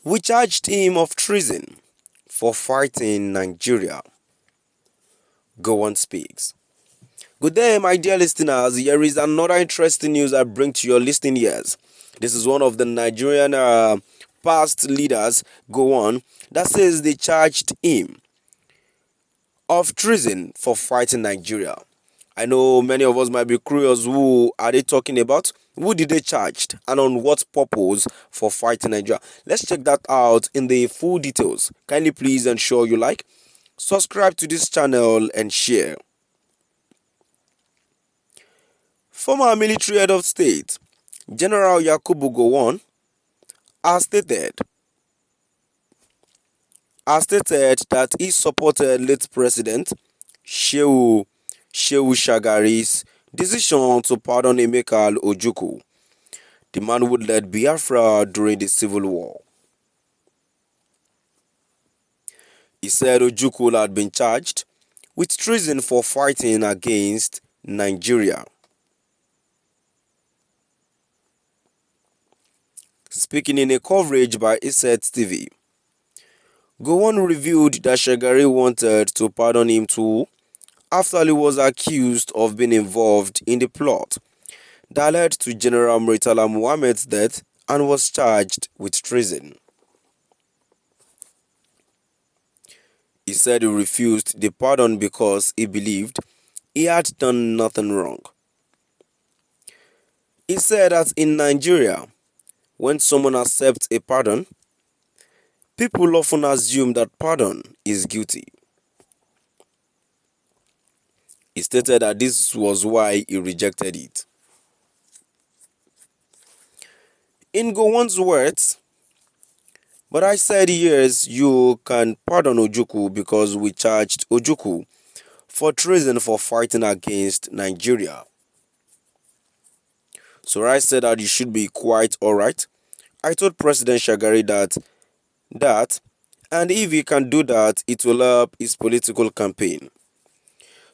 We charged him of treason for fighting Nigeria. GOWONI speaks. Good day, my dear listeners. Here is another interesting news I bring to your listening ears. This is one of the Nigerian past leaders, GOWONI, that says they charged him of treason for fighting Nigeria. I know many of us might be curious, who are they talking about? Who did they charge and on what purpose for fighting Nigeria? Let's check that out in the full details. Kindly please ensure you like, subscribe to this channel and share. Former military head of state, General Yakubu Gowon, has stated that he supported late President Shehu Shagari's decision to pardon Emeka Ojukwu, the man who led Biafra during the Civil War. He said Ojukwu had been charged with treason for fighting against Nigeria. Speaking in a coverage by Iset TV, Gowon revealed that Shagari wanted to pardon him too after he was accused of being involved in the plot that led to General Murtala Muhammad's death and was charged with treason. He said he refused the pardon because he believed he had done nothing wrong. He said that in Nigeria, when someone accepts a pardon, people often assume that pardon is guilty. He stated that this was why he rejected it. In Gowon's words, "But I said, yes, you can pardon Ojukwu because we charged Ojukwu for treason for fighting against Nigeria. So I said that you should be quite alright. I told President Shagari that, and if he can do that, it will help his political campaign."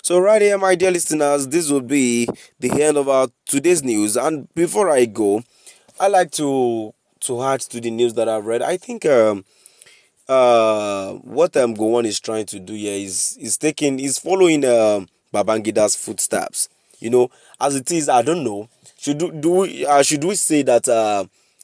So right here, my dear listeners, this will be the end of our today's news. And before I go, I like to add to the news that I've read. I think what Gowon is trying to do here is following Babangida's footsteps. You know, as it is, I don't know. Should we say that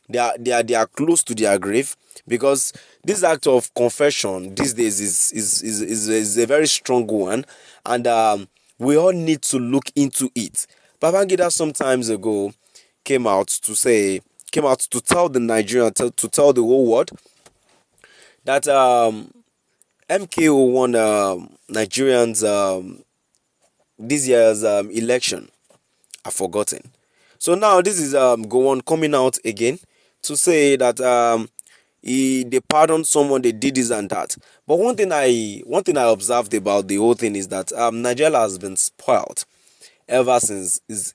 they are close to their grave? Because this act of confession these days is a very strong one, and we all need to look into it. Babangida some times ago came out to tell the Nigerian, to tell the whole world that MKO won Nigerians this year's election. I've forgotten. So now this is Gowon coming out again to say that they pardoned someone, they did this and that. But one thing I observed about the whole thing is that Nigeria has been spoiled ever since its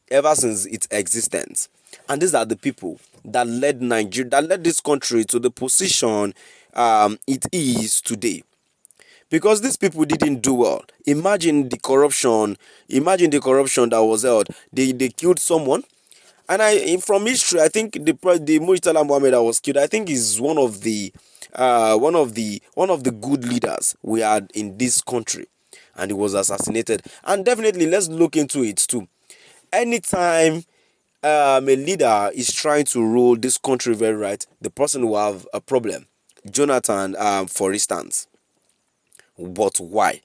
existence, and these are the people that led this country to the position it is today. Because these people didn't do well. Imagine the corruption that was held. They killed someone. And from history, I think the Murtala Muhammad that was killed, I think, is one of the good leaders we had in this country, and he was assassinated. And definitely, let's look into it too. Anytime a leader is trying to rule this country very right, the person will have a problem. Jonathan, for instance. But why?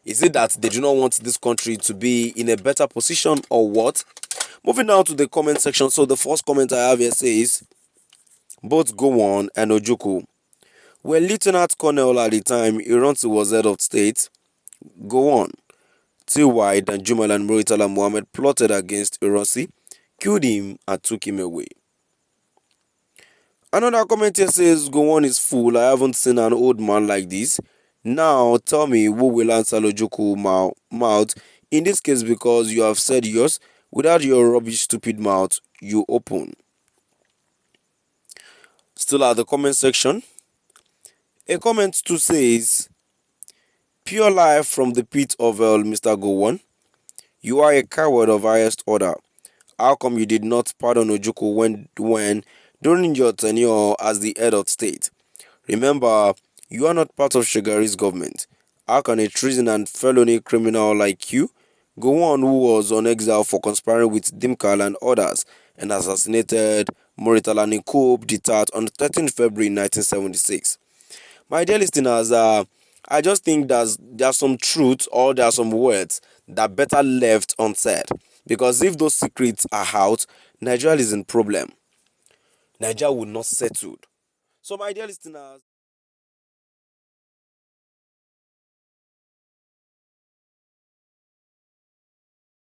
Is it that they do not want this country to be in a better position, or what? Moving now to the comment section. So the first comment I have here says, both Gowon and Ojukwu were lieutenant colonel at the time Iranti was head of state. Gowon, T.Y. Danjuma and Murtala Muhammad plotted against Iransi, killed him and took him away. Another comment here says, Gowon is fool. I haven't seen an old man like this. Now tell me who will answer Ojukwu mouth in this case, because you have said yours. Without your rubbish stupid mouth you open. Still at the comment section, a comment too says, pure life from the pit of hell, Mr. Gowon. You are a coward of highest order. How come you did not pardon Ojukwu when during your tenure as the head of state? Remember, you are not part of Shagari's government. How can a treason and felony criminal like you, Gowon, who was on exile for conspiring with Dimkal and others and assassinated Murtala Kobe Ditat on 13 February 1976? My dear listeners, I just think there's some truth or there are some words that better left unsaid, because if those secrets are out, Nigeria is in problem. Nigeria will not settle. So, my dear listeners,